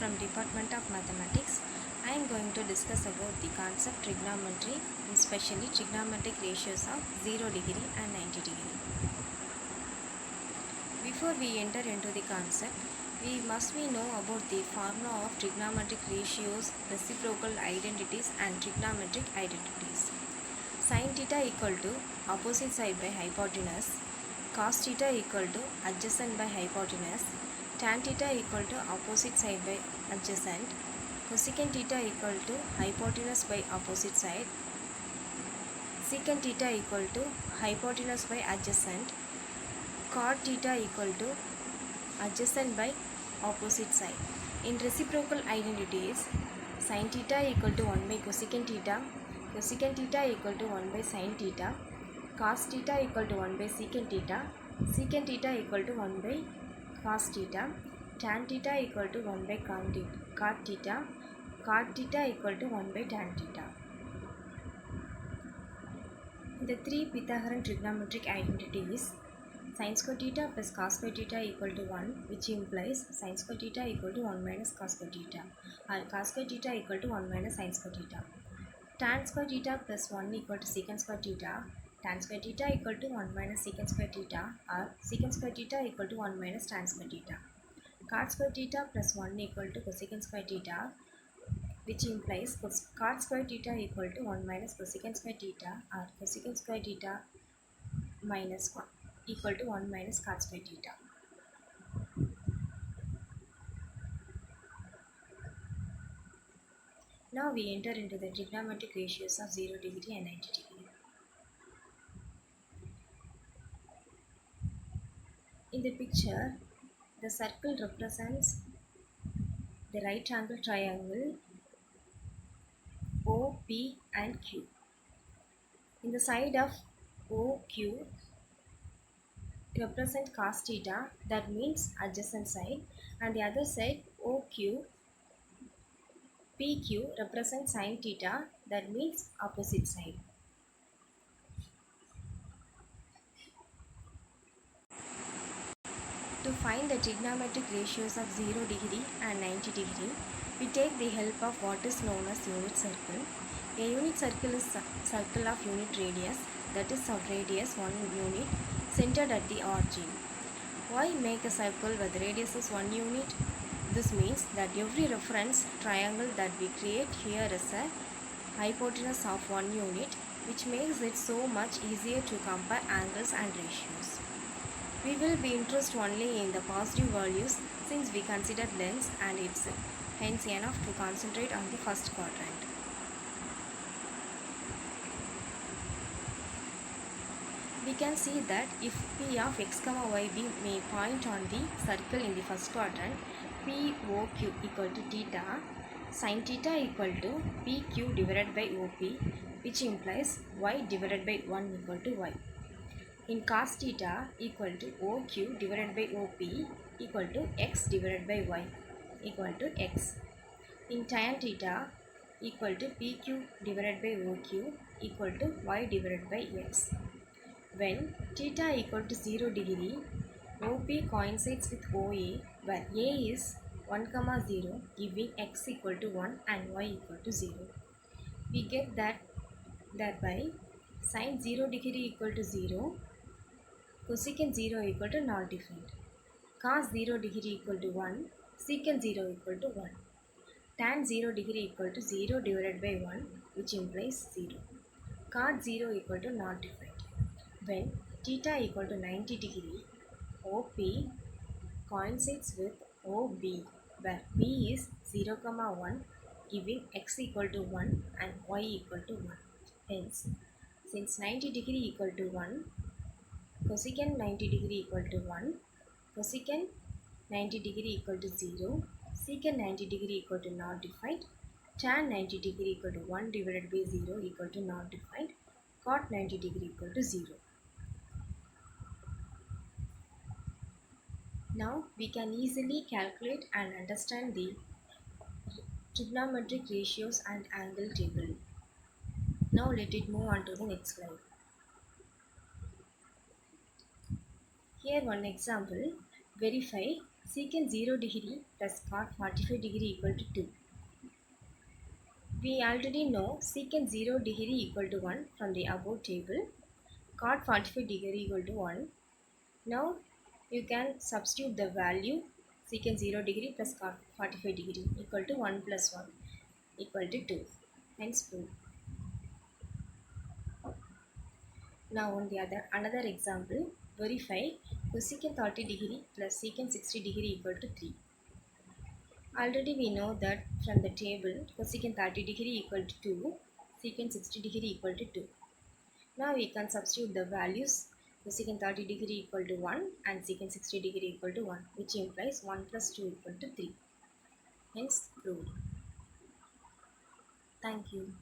from Department of Mathematics. I am going to discuss about the concept trigonometry, and especially trigonometric ratios of 0 degree and 90 degree. Before we enter into the concept, we must know about the formula of trigonometric ratios, reciprocal identities and trigonometric identities. Sin theta equal to opposite side by hypotenuse, cos theta equal to adjacent by hypotenuse, tan theta equal to opposite side by adjacent, cosecant theta equal to hypotenuse by opposite side, secant theta equal to hypotenuse by adjacent, cot theta equal to adjacent by opposite side. In reciprocal identities, sin theta equal to 1 by cosecant theta equal to 1 by sin theta, cos theta equal to 1 by secant theta equal to 1 by cos theta, tan theta equal to 1 by cot theta equal to 1 by tan theta. The three Pythagorean trigonometric identities, sin square theta plus cos square theta equal to 1, which implies sin square theta equal to 1 minus cos square theta, or cos square theta equal to 1 minus sin square theta. Tan square theta plus 1 equal to secant square theta, tan square theta equal to 1 minus secant square theta, or secant square theta equal to 1 minus tan square theta. Cot square theta plus 1 equal to cosecant square theta, which implies cot square theta equal to 1 minus cosecant square theta, or cosecant square theta minus 1 equal to 1 minus cot square theta. Now we enter into the trigonometric ratios of 0 degree and 90 degree. In the picture, the circle represents the right angle triangle OP and Q. In the side of OQ represent cos theta, that means adjacent side, and the other side OQ PQ represents sin theta, that means opposite side. To find the trigonometric ratios of 0 degree and 90 degree, we take the help of what is known as unit circle. A unit circle is a circle of unit radius, that is of radius 1 unit, centered at the origin. Why make a circle where the radius is 1 unit? This means that every reference triangle that we create here is a hypotenuse of 1 unit, which makes it so much easier to compare angles and ratios. We will be interested only in the positive values since we considered lengths, and it's hence enough to concentrate on the first quadrant. We can see that if P of x, y, b may point on the circle in the first quadrant, POQ equal to theta, sin theta equal to PQ divided by OP, which implies y divided by 1 equal to y. In cos theta equal to OQ divided by OP equal to x divided by y equal to x. In tan theta equal to PQ divided by OQ equal to y divided by x. When theta equal to 0 degree, OP coincides with OA, where A is 1, 0, giving x equal to 1 and y equal to 0. We get that thereby sin 0 degree equal to 0, cosecant 0 equal to not defined, cos 0 degree equal to 1, secant 0 equal to 1, tan 0 degree equal to 0 divided by 1, which implies 0, cot 0 equal to not defined. When theta equal to 90 degree, OP coincides with OB, where B is 0, 1, giving x equal to 1 and y equal to 1. Hence, since 90 degree equal to 1, cosecant 90 degree equal to 1, cosecant 90 degree equal to 0, secant 90 degree equal to not defined, tan 90 degree equal to 1 divided by 0 equal to not defined, cot 90 degree equal to 0. Now we can easily calculate and understand the trigonometric ratios and angle table. Now let it move on to the next slide. Here one example, verify secant 0 degree plus cot 45 degree equal to 2. We already know secant 0 degree equal to 1 from the above table. Cot 45 degree equal to 1. Now you can substitute the value secant 0 degree plus cot 45 degree equal to 1 plus 1 equal to 2. Hence proof. Now on the another example, verify cosecant 30 degree plus secant 60 degree equal to 3. Already we know that from the table cosecant 30 degree equal to 2, secant 60 degree equal to 2. Now we can substitute the values cosecant 30 degree equal to 1 and secant 60 degree equal to 1, which implies 1 plus 2 equal to 3. Hence proved. Thank you.